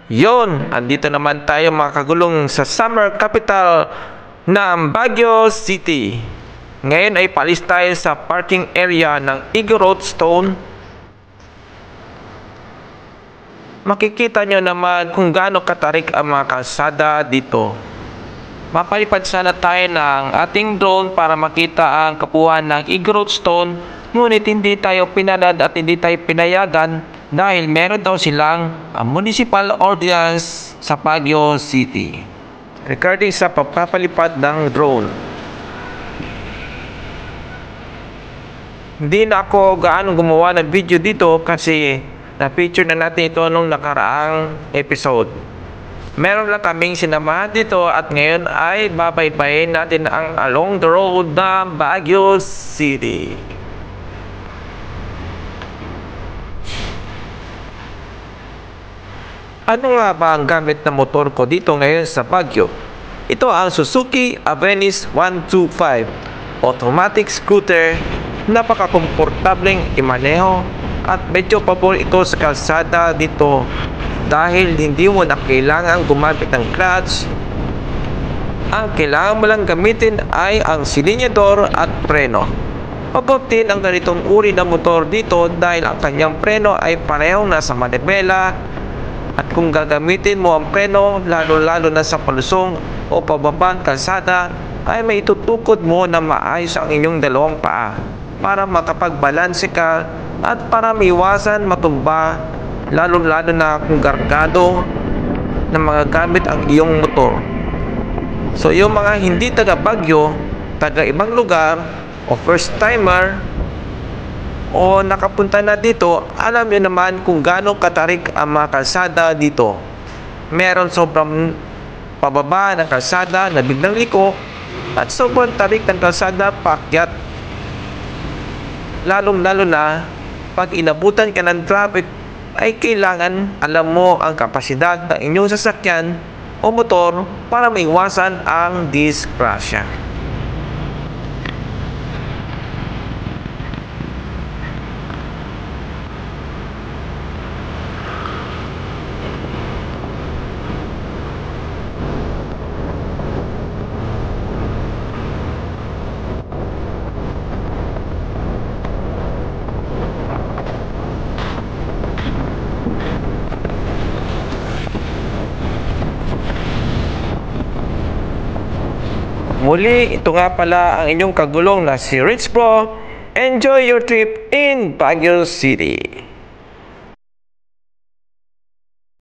Yon, andito naman tayo mga kagulong sa summer capital ng Baguio City. Ngayon ay palis tayo sa parking area ng Eagle Road Stone. Makikita nyo naman kung gaano katarik ang mga kalsada dito. Mapalipad sana tayo ng ating drone para makita ang kabuuan ng Eagle Road Stone. Ngunit hindi tayo pinalad at hindi tayo pinayagan dahil meron daw silang municipal ordinance sa Baguio City regarding sa pagpapalipad ng drone. Hindi na ako gaano gumawa ng video dito kasi na-feature na natin ito nung nakaraang episode. Meron lang kaming sinamahan dito at ngayon ay babaybayin natin ang along the road ng Baguio City. Ano nga ba ang gamit na motor ko dito ngayon sa Baguio? Ito ang Suzuki Avenis 125 automatic scooter. Napaka-komportableng imaneho at medyo pabor ito sa kalsada dito dahil hindi mo na kailangan gumamit ng clutch. Ang kailangan mo lang gamitin ay ang silinyador at preno. Pabor din ang ganitong uri ng motor dito dahil ang kanyang preno ay parehong nasa manibela. At kung gagamitin mo ang preno, lalo-lalo na sa palusong o pababang kalsada, ay may itutukod mo na maayos ang inyong dalawang paa para makapagbalanse ka at para maiwasan matumba, lalo-lalo na kung kargado na magagamit ang iyong motor. So yung mga hindi taga Baguio, taga ibang lugar o first timer o nakapunta na dito, alam nyo naman kung gaano katarik ang mga kalsada dito. Meron sobrang pababa ng kalsada na biglang liko at sobrang tarik ng kalsada paakyat. Lalong-lalo na pag inabutan ka ng traffic ay kailangan alam mo ang kapasidad ng inyong sasakyan o motor para maiwasan ang disgrasya. Muli, ito nga pala ang inyong kagulong na si Rich Bro. Enjoy your trip in Baguio City.